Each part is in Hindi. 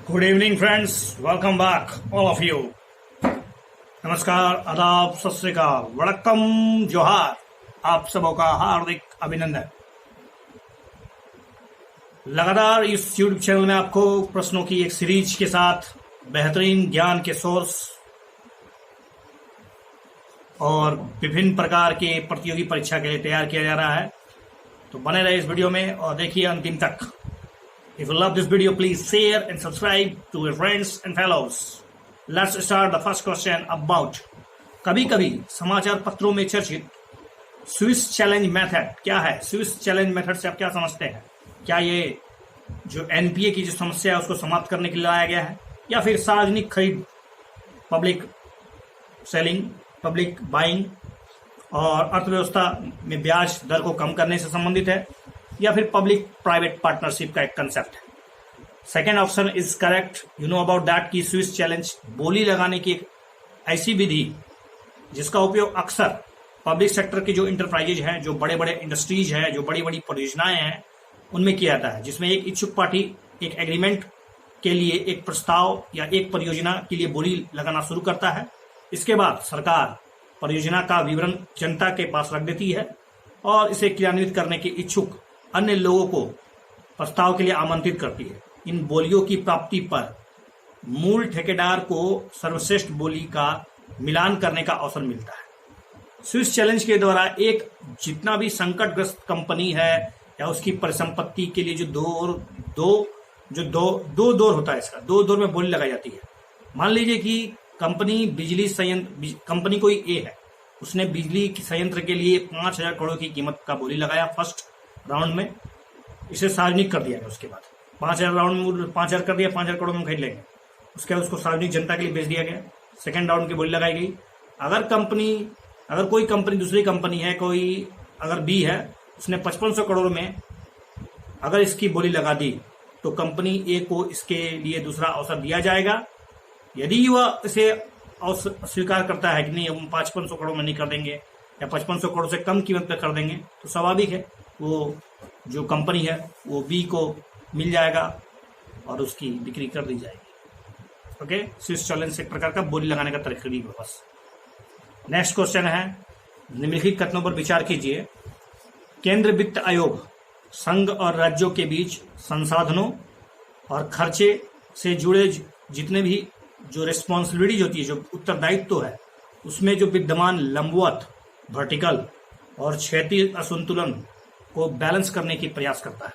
Good evening friends, welcome back all of you. नमस्कार, आदाब, सत श्री अकाल, वड़क्कम, जोहार। आप सबों का हार्दिक अभिनंदन। लगातार इस यूट्यूब चैनल में आपको प्रश्नों की एक सीरीज के साथ बेहतरीन ज्ञान के सोर्स और विभिन्न प्रकार के प्रतियोगी परीक्षा के लिए तैयार किया जा रहा है। तो बने रहे इस वीडियो में और देखिए अंतिम तक। If you love this video, please share and subscribe to your friends and fellows. Let's start the first question about कभी कभी समाचार पत्रों में चर्चित स्विस चैलेंज मेथड क्या है। स्विस चैलेंज मेथड से आप क्या समझते हैं? क्या ये जो एनपीए की जो समस्या है उसको समाप्त करने के लिए लाया गया है, या फिर सार्वजनिक खरीद, पब्लिक सेलिंग, पब्लिक बाइंग और अर्थव्यवस्था में ब्याज दर को कम करने से संबंधित है, या फिर पब्लिक प्राइवेट पार्टनरशिप का एक कंसेप्ट है? Second option is correct. You know about that की स्विस चैलेंज बोली लगाने की एक ऐसी विधि जिसका उपयोग अक्सर पब्लिक सेक्टर के जो इंटरप्राइजेज हैं, जो बड़े बड़े इंडस्ट्रीज हैं, जो बड़ी बड़ी परियोजनाएं हैं, उनमें किया जाता है, जिसमें एक इच्छुक पार्टी एक एग्रीमेंट के लिए एक प्रस्ताव या एक परियोजना के लिए बोली लगाना शुरू करता है। इसके बाद सरकार परियोजना का विवरण जनता के पास रख देती है और इसे क्रियान्वित करने के इच्छुक अन्य लोगों को प्रस्ताव के लिए आमंत्रित करती है। इन बोलियों की प्राप्ति पर मूल ठेकेदार को सर्वश्रेष्ठ बोली का मिलान करने का अवसर मिलता है। स्विस चैलेंज के द्वारा एक जितना भी संकटग्रस्त कंपनी है या उसकी परिसंपत्ति के लिए जो दो दौर होता है, इसका दो दौर में बोली लगाई जाती है। मान लीजिए कि कंपनी बिजली संयंत्र, कंपनी कोई ए है, उसने बिजली संयंत्र के लिए 5,000 करोड़ की कीमत का बोली लगाया फर्स्ट राउंड में। इसे सार्वजनिक कर दिया गया। उसके बाद 5,000 राउंड में 5,000 कर दिया, 5,000 करोड़ में खरीद लेंगे। उसके बाद उसको सार्वजनिक जनता के लिए बेच दिया गया। सेकेंड राउंड की बोली लगाई गई। अगर कोई कंपनी दूसरी कंपनी है, कोई अगर बी है, उसने 5500 करोड़ में अगर इसकी बोली लगा दी तो कंपनी ए को इसके लिए दूसरा अवसर दिया जाएगा। यदि वह इसे स्वीकार करता है कि नहीं, हम 5500 करोड़ में नहीं कर देंगे या 5500 करोड़ से कम कीमत पर कर देंगे, तो स्वाभाविक है वो जो कंपनी है वो बी को मिल जाएगा और उसकी बिक्री कर दी जाएगी। ओके, स्विस चैलेंज से एक प्रकार का बोली लगाने का तरीका भी बस। नेक्स्ट क्वेश्चन है, निम्नलिखित कथनों पर विचार कीजिए। केंद्र वित्त आयोग संघ और राज्यों के बीच संसाधनों और खर्चे से जुड़े जितने भी जो रिस्पॉन्सिबिलिटीज होती है, जो उत्तरदायित्व है, उसमें जो विद्यमान लंबवत, वर्टिकल और क्षैतिज असंतुलन को बैलेंस करने की प्रयास करता है।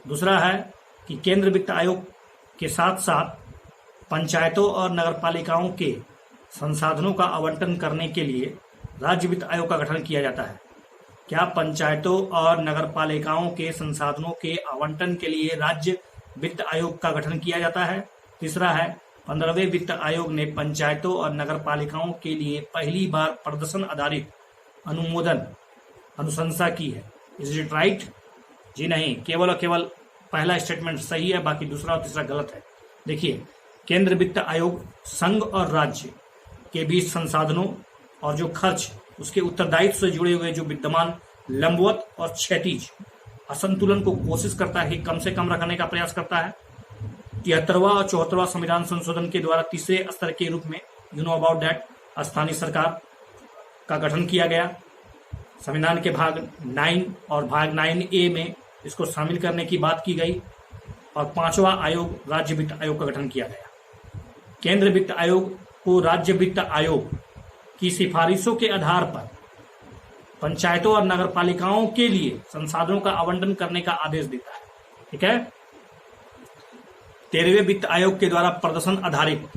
दूसरा है कि केंद्र वित्त आयोग के साथ साथ पंचायतों और नगरपालिकाओं के संसाधनों का आवंटन करने के लिए राज्य वित्त आयोग का गठन किया जाता है। क्या पंचायतों और नगरपालिकाओं के संसाधनों के आवंटन के लिए राज्य वित्त आयोग का गठन किया जाता है? तीसरा है, 15वें वित्त आयोग ने पंचायतों और नगरपालिकाओं के लिए पहली बार प्रदर्शन आधारित अनुमोदन अनुशंसा की है। Is it right? जी नहीं, केवल और केवल पहला स्टेटमेंट सही है, बाकी दूसरा और तीसरा गलत है। देखिए, केंद्र वित्त आयोग संघ और राज्य के बीच संसाधनों और जो खर्च, उसके उत्तरदायित्व से जुड़े हुए जो विद्यमान लंबवत और क्षैतिज असंतुलन को कोशिश करता है कि कम से कम रखने का प्रयास करता है। 73वां और 74वां संविधान संशोधन के द्वारा तीसरे स्तर के रूप में, यू नो अबाउट दैट, स्थानीय सरकार का गठन किया गया। संविधान के भाग 9 और भाग 9A में इसको शामिल करने की बात की गई और 5वां आयोग राज्य वित्त आयोग का गठन किया गया। केंद्र वित्त आयोग को राज्य वित्त आयोग की सिफारिशों के आधार पर पंचायतों और नगरपालिकाओं के लिए संसाधनों का आवंटन करने का आदेश देता है। ठीक है। 13वें वित्त आयोग के द्वारा प्रदर्शन आधारित,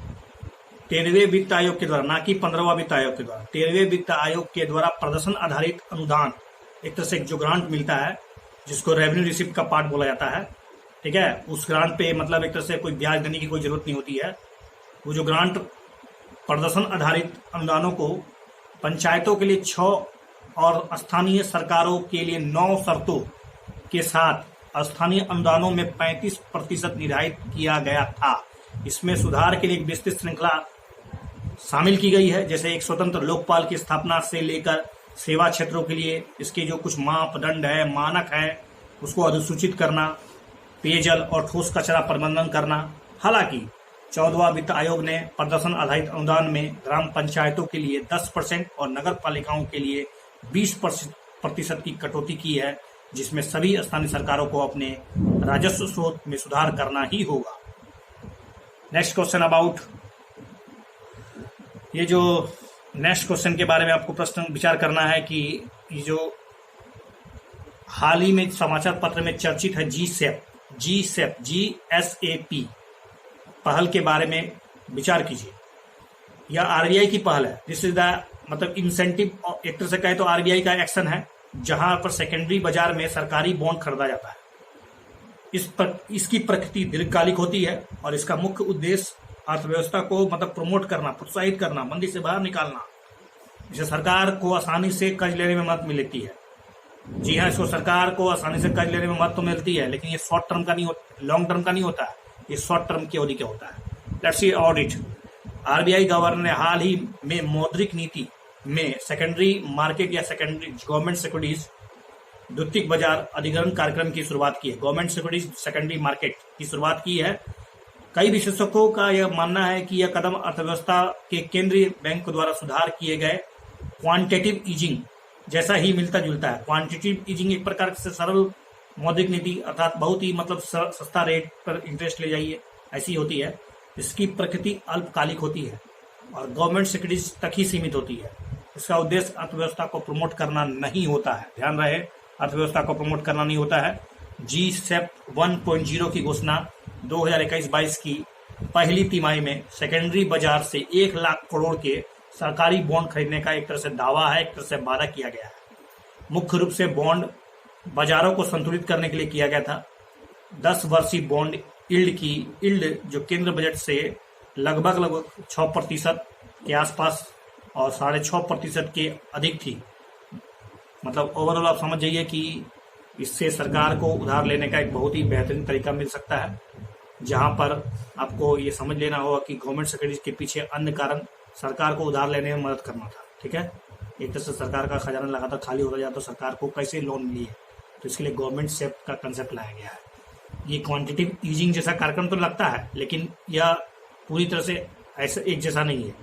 13वें वित्त आयोग के द्वारा, ना कि 15वां वित्त आयोग के द्वारा, 13वें वित्त आयोग के द्वारा प्रदर्शन आधारित अनुदान, एक तरह से जो ग्रांट मिलता है जिसको रेवेन्यू रिसिप्ट का पार्ट बोला जाता है। ठीक है। उस ग्रांट पे मतलब एक तरह से कोई ब्याज देने की कोई जरूरत नहीं होती है। वो जो ग्रांट प्रदर्शन आधारित अनुदानों को पंचायतों के लिए 6 और स्थानीय सरकारों के लिए 9 शर्तों के साथ स्थानीय अनुदानों में 35% निर्धारित किया गया था। इसमें सुधार के लिए एक विस्तृत श्रृंखला शामिल की गई है, जैसे एक स्वतंत्र लोकपाल की स्थापना से लेकर सेवा क्षेत्रों के लिए इसके जो कुछ मापदंड है, मानक है, उसको अधिसूचित करना, पेयजल और ठोस कचरा प्रबंधन करना, हालांकि 14वां वित्त आयोग ने प्रदर्शन आधारित अनुदान में ग्राम पंचायतों के लिए 10% और नगर पालिकाओं के लिए 20% की कटौती की है, जिसमें सभी स्थानीय सरकारों को अपने राजस्व स्रोत में सुधार करना ही होगा। नेक्स्ट क्वेश्चन अबाउट, ये जो नेक्स्ट क्वेश्चन के बारे में आपको प्रश्न विचार करना है कि ये जो हाल ही में समाचार पत्र में चर्चित है GSAP पहल के बारे में विचार कीजिए। यह आरबीआई की पहल है। दिस इज द मतलब इंसेंटिव, एक तरह से कहे तो आरबीआई का एक्शन है, जहां पर सेकेंडरी बाजार में सरकारी बॉन्ड खरीदा जाता है। इसकी प्रकृति दीर्घकालिक होती है और इसका मुख्य उद्देश्य अर्थव्यवस्था को मतलब प्रमोट करना, प्रोत्साहित करना, मंदी से बाहर निकालना, जिसे सरकार को आसानी से कर्ज लेने में मदद मिलती है। जी हाँ, इसको सरकार को आसानी से कर्ज लेने में मदद तो मिलती है, लेकिन ये शॉर्ट टर्म का नहीं होता, लॉन्ग टर्म का नहीं होता है, ये शॉर्ट टर्म की अवधि का होता है। Let's C audit. RBI governor ने हाल ही में मौद्रिक नीति में सेकेंडरी मार्केट या सेकेंडरी गवर्नमेंट सिक्योरिटीज द्वितीयक बाजार अधिग्रहण कार्यक्रम की शुरुआत की है। गवर्नमेंट सिक्योरिटीज सेकेंडरी मार्केट की शुरुआत की है। कई विशेषज्ञों का यह मानना है कि यह कदम अर्थव्यवस्था के केंद्रीय बैंक द्वारा सुधार किए गए क्वांटिटेटिव ईजिंग जैसा ही मिलता जुलता है। क्वांटिटेटिव ईजिंग एक प्रकार से सरल मौद्रिक नीति, अर्थात बहुत ही मतलब सस्ता रेट पर इंटरेस्ट ले जाइए, ऐसी होती है। इसकी प्रकृति अल्पकालिक होती है और गवर्नमेंट सिक्योरिटीज तक ही सीमित होती है। इसका उद्देश्य अर्थव्यवस्था को प्रमोट करना नहीं होता है, ध्यान रहे, अर्थव्यवस्था को प्रमोट करना नहीं होता है। GSAP 1.0 की घोषणा 2021-22 की पहली तिमाही में सेकेंडरी बाजार से 1 लाख करोड़ के सरकारी बॉन्ड खरीदने का एक तरह से दावा है, एक तरह से वादा किया गया है। मुख्य रूप से बॉन्ड बाजारों को संतुलित करने के लिए किया गया था। 10 वर्षीय बॉन्ड यील्ड जो केंद्र बजट से लगभग 6% के आसपास और 6.5% के अधिक थी। मतलब ओवरऑल आप समझ जाइए कि इससे सरकार को उधार लेने का एक बहुत ही बेहतरीन तरीका मिल सकता है, जहां पर आपको ये समझ लेना होगा कि गवर्नमेंट सिक्योरिटीज के पीछे अन्य कारण सरकार को उधार लेने में मदद करना था। ठीक है, एक तरह से सरकार का खजाना लगातार खाली होता जाता तो सरकार को कैसे लोन मिली है, तो इसके लिए गवर्नमेंट सेप का कंसेप्ट लाया गया है। ये क्वांटिटेटिव ईजिंग जैसा कार्यक्रम तो लगता है, लेकिन यह पूरी तरह से ऐसा एक जैसा नहीं है।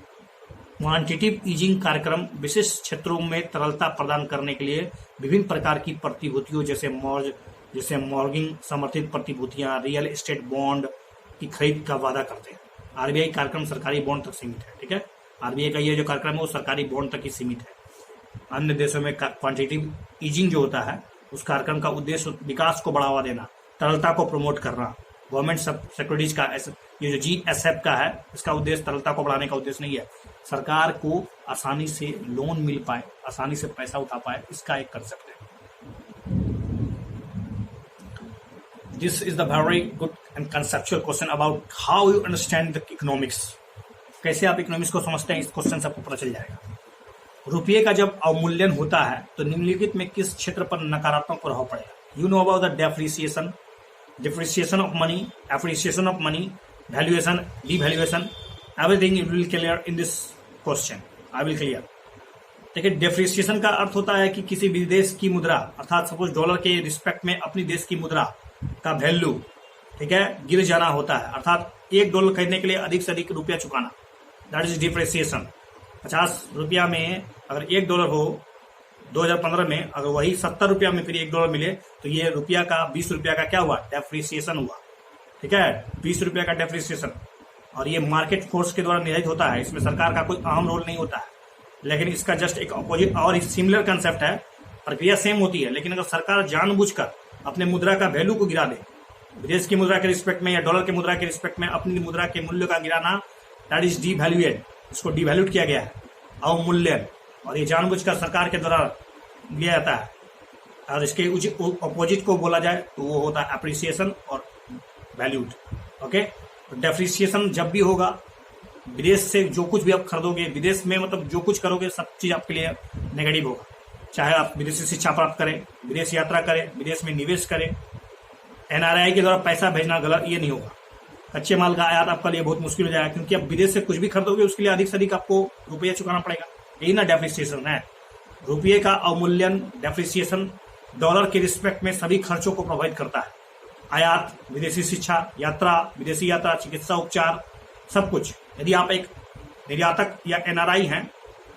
क्वांटिटेटिव ईजिंग कार्यक्रम विशेष क्षेत्रों में तरलता प्रदान करने के लिए विभिन्न प्रकार की प्रतिभूतियों जैसे मॉर्गिंग समर्थित प्रतिभूतियां, रियल एस्टेट बॉन्ड की खरीद का वादा करते हैं। आरबीआई कार्यक्रम सरकारी बॉन्ड तक सीमित है। ठीक है, आरबीआई का ये जो कार्यक्रम है वो सरकारी बॉन्ड तक ही सीमित है। अन्य देशों में क्वांटिटेटिव ईजिंग जो होता है उस कार्यक्रम का उद्देश्य विकास को बढ़ावा देना, तरलता को प्रमोट करना। गवर्नमेंट सिक्योरिटीज का ये जो GSAP का है, इसका उद्देश्य तरलता को बढ़ाने का उद्देश्य नहीं है, सरकार को आसानी से लोन मिल पाए, आसानी से पैसा उठा पाए, इसका एक कंसेप्ट है। This is the very good and conceptual question about how you understand the economics. कैसे आप इकोनॉमिक्स को समझते हैं, इस क्वेश्चन से आपको पता चल जाएगा। रुपये का जब अवमूल्यन होता है तो निम्नलिखित में किस क्षेत्र पर नकारात्मक प्रभाव पड़ेगा? You know about the depreciation of money, appreciation of money, valuation, devaluation, everything you will clear in this question. I will clear. देखिए, डेप्रिसिएशन का अर्थ होता है कि किसी विदेश की मुद्रा, अर्थात सपोज डॉलर के रिस्पेक्ट में अपनी देश की मुद्रा का वैल्यू, ठीक है, गिर जाना होता है। अर्थात $1 खरीदने के लिए अधिक से अधिक रुपया चुकाना, दैट इज डिप्रिसिएशन। 50 रुपया में अगर $1 हो 2015 में, अगर वही 70 रुपया में फिर $1 मिले तो ये रुपया का 20 रुपया का क्या हुआ? डेप्रिसिएशन हुआ। ठीक है, 20 रुपया का डेप्रिसिएशन। और ये मार्केट फोर्स के द्वारा निर्धारित होता है, इसमें सरकार का कोई अहम रोल नहीं होता है। लेकिन इसका जस्ट एक अपोजिट और सिमिलर कंसेप्ट है, प्रक्रिया सेम होती है। लेकिन अगर सरकार जानबूझकर अपने मुद्रा का वैल्यू को गिरा दे, विदेश की मुद्रा के रिस्पेक्ट में या डॉलर की मुद्रा के रिस्पेक्ट में अपनी मुद्रा के मूल्य का गिराना, दैट इज डिवैल्यूएट, इसको डिवैल्यूट किया गया है, अवमूल्यन। और ये जानबूझकर सरकार के द्वारा लिया जाता है। और इसके अपोजिट को बोला जाए तो वो होता है अप्रिसिएशन और वैल्यूड। ओके, तो डेप्रिसिएशन जब भी होगा, विदेश से जो कुछ भी आप खरीदोगे, विदेश में मतलब जो कुछ करोगे सब चीज आपके लिए नेगेटिव होगा। चाहे आप विदेशी शिक्षा प्राप्त करें, विदेश यात्रा करें, विदेश में निवेश करें, NRI के द्वारा पैसा भेजना गलत, ये नहीं होगा। कच्चे माल का आयात आपके लिए बहुत मुश्किल हो जाएगा, क्योंकि आप विदेश से कुछ भी खरीदोगे उसके लिए अधिक से अधिक आपको रुपया चुकाना पड़ेगा। यही ना डेप्रिसिएशन है। रुपये का अवमूल्यन, डेप्रिसिएशन डॉलर के रिस्पेक्ट में सभी खर्चों को प्रभावित करता है। आयात, विदेशी शिक्षा, यात्रा, विदेशी यात्रा, चिकित्सा उपचार, सब कुछ। यदि आप एक निर्यातक या एनआरआई हैं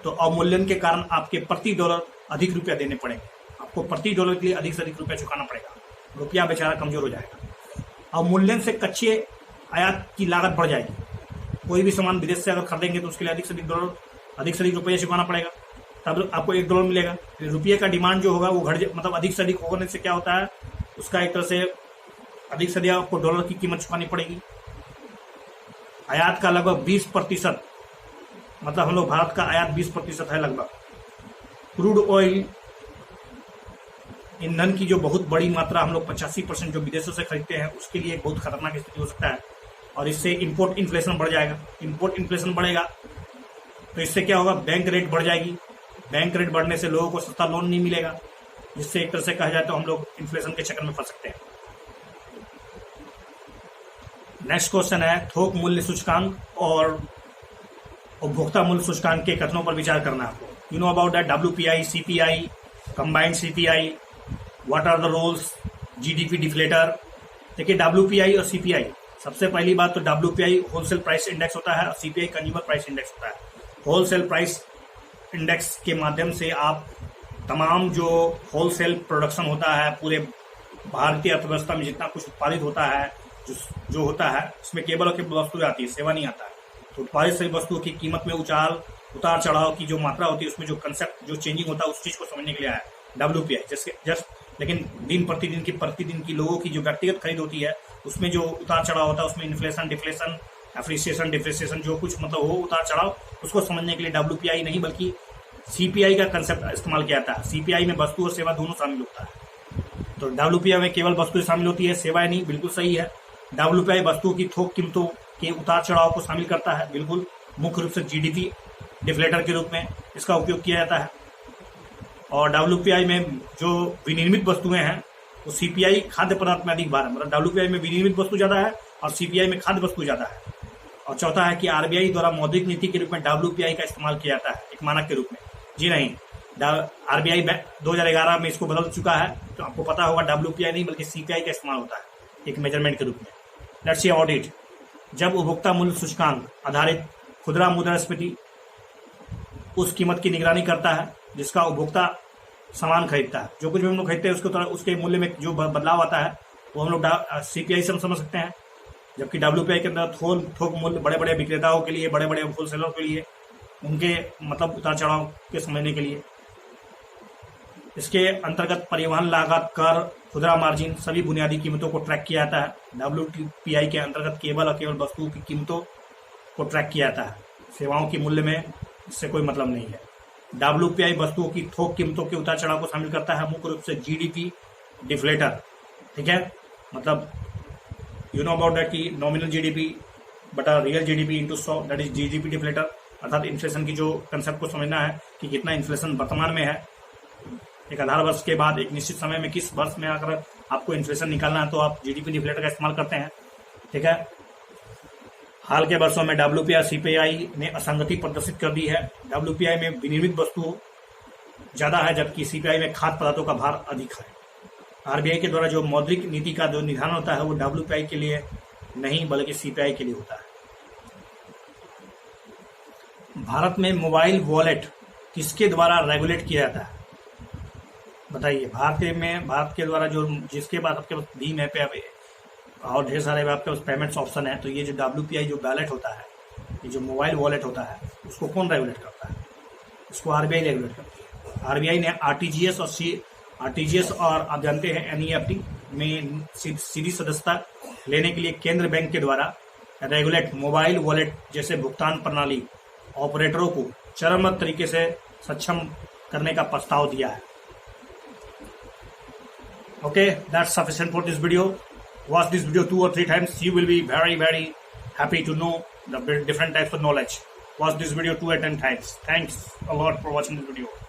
तो अवमूल्यन के कारण आपके प्रति डॉलर अधिक रुपया देने पड़ेंगे। आपको प्रति डॉलर के लिए अधिक से अधिक रुपया चुकाना पड़ेगा, रुपया बेचारा कमजोर हो जाएगा। अवमूल्यन से कच्चे आयात की लागत बढ़ जाएगी। कोई भी सामान विदेश से अगर खरीदेंगे तो उसके लिए अधिक से अधिक रुपया चुकाना पड़ेगा, तब आपको $1 मिलेगा। रुपये का डिमांड जो होगा वो मतलब अधिक से अधिक होने से क्या होता है, उसका एक तरह से अधिक से अधिक आपको डॉलर की कीमत चुकानी पड़ेगी। आयात का लगभग 20%, मतलब हम लोग भारत का आयात 20% है लगभग। क्रूड ऑयल ईंधन की जो बहुत बड़ी मात्रा हम लोग 85% जो विदेशों से खरीदते हैं, उसके लिए एक बहुत खतरनाक स्थिति हो सकता है। और इससे इंपोर्ट इन्फ्लेशन बढ़ जाएगा। इंपोर्ट इन्फ्लेशन बढ़ेगा तो इससे क्या होगा, बैंक रेट बढ़ जाएगी। बैंक रेट बढ़ने से लोगों को सस्ता लोन नहीं मिलेगा, जिससे एक तरह से कहा जाए तो हम लोग इन्फ्लेशन के चक्कर में फंस सकते हैं। नेक्स्ट क्वेश्चन है, थोक मूल्य सूचकांक और उपभोक्ता मूल्य सूचकांक के कथनों पर विचार करना है आपको। You know about that, WPI, CPI, combined CPI, what are the roles, GDP deflator. देखिए WPI और CPI, सबसे पहली बात तो WPI होलसेल प्राइस इंडेक्स होता है और CPI कंज्यूमर प्राइस इंडेक्स होता है। होलसेल प्राइस इंडेक्स के माध्यम से आप तमाम जो होलसेल प्रोडक्शन होता है पूरे भारतीय अर्थव्यवस्था में जितना कुछ उत्पादित होता है, जो होता है उसमें केवल और केवल वस्तु आती है, सेवा नहीं आता है। तो उत्पादित सभी वस्तुओं की कीमत में उतार चढ़ाव की जो मात्रा होती है, उसमें जो कंसेप्ट जो चेंजिंग होता है, उस चीज को समझने के लिए आया WPI। लेकिन दिन प्रतिदिन की लोगों की जो व्यक्तिगत खरीद होती है, उसमें जो उतार चढ़ाव होता है, उसमें इन्फ्लेशन, डिफ्लेशन, एप्रिसिएशन, डिप्रिसिएशन, जो कुछ मतलब हो उतार चढ़ाव, उसको समझने के लिए WPI नहीं बल्कि CPI का कंसेप्ट इस्तेमाल किया जाता है। CPI में वस्तु और सेवा दोनों शामिल होता है। तो WPI में केवल वस्तुएं शामिल होती है, सेवाएं नहीं, बिल्कुल सही है। WPI वस्तुओं की थोक कीमतों के उतार चढ़ाव को शामिल करता है, बिल्कुल। मुख्य रूप से GDP डिफ्लेटर के रूप में इसका उपयोग किया जाता है। और WPI में जो विनिर्मित वस्तुएं हैं वो CPI खाद्य पदार्थ में अधिक भार है, मतलब WPI में विनिर्मित वस्तु ज्यादा है और CPI में खाद्य वस्तु ज्यादा है। और चौथा है कि RBI द्वारा मौद्रिक नीति के रूप में WPI का इस्तेमाल किया जाता है एक मानक के रूप में। जी नहीं, RBI 2011 में इसको बदल चुका है, तो आपको पता होगा WPI नहीं बल्कि CPI का इस्तेमाल होता है एक मेजरमेंट के रूप में। Let's C audit. जब उपभोक्ता मूल्य सूचकांक आधारित खुदरा मुद्रास्फीति उस कीमत की निगरानी करता है जिसका उपभोक्ता सामान खरीदता है, जो कुछ भी हम लोग खरीदते हैं उसके मूल्य में जो बदलाव आता है वो हम लोग CPI से हम समझ सकते हैं। जबकि WPI के अंदर थोक मूल्य बड़े बड़े विक्रेताओं के लिए, बड़े बड़े होलसेलर के लिए, उनके मतलब उतार चढ़ाव के समझने के लिए। इसके अंतर्गत परिवहन लागत, कर, खुदरा मार्जिन, सभी बुनियादी कीमतों को ट्रैक किया जाता है। WPI के अंतर्गत केवल और केवल वस्तुओं की कीमतों को ट्रैक किया जाता है, सेवाओं की मूल्य में इससे कोई मतलब नहीं है। WPI वस्तुओं की थोक कीमतों के उतार चढ़ाव को शामिल करता है, मुख्य रूप से GDP डिफ्लेटर। ठीक है, मतलब यू नो अबाउट दैट कि नॉमिनल GDP बटा real GDP into 100, that is GDP deflator. अर्थात इन्फ्लेशन की जो कंसेप्ट को समझना है कि कितना इन्फ्लेशन वर्तमान में है, एक आधार वर्ष के बाद एक निश्चित समय में किस वर्ष में अगर आपको इन्फ्लेशन निकालना है तो आप GDP डिफ्लेटर का इस्तेमाल करते हैं। ठीक है, हाल के वर्षों में WPI CPI ने असंगति प्रदर्शित कर दी है। WPI में विनिर्मित वस्तु ज्यादा है जबकि CPI में खाद्य पदार्थों का भार अधिक है। RBI के द्वारा जो मौद्रिक नीति का जो निर्धारण होता है वो WPI के लिए नहीं बल्कि CPI के लिए होता है। भारत में मोबाइल वॉलेट किसके द्वारा रेगुलेट किया जाता है, बताइए। भारत के द्वारा जो जिसके बाद आपके पास भीम ऐप है और ढेर सारे आपके पास पेमेंट्स ऑप्शन है, तो ये जो WPI जो वॉलेट होता है, ये जो मोबाइल वॉलेट होता है, उसको कौन रेगुलेट करता है? इसको RBI रेगुलेट करती है। RBI ने RTGS और आप जानते हैं NEFT में सीधी सदस्यता लेने के लिए केंद्र बैंक के द्वारा रेगुलेट मोबाइल वॉलेट जैसे भुगतान प्रणाली ऑपरेटरों को चरणबद्ध तरीके से सक्षम करने का प्रस्ताव दिया है। Okay, that's sufficient for this video. Watch this video 2 or 3 times. You will be very, very happy to know the different types of knowledge. Watch this video 2 or 10 times. Thanks a lot for watching this video.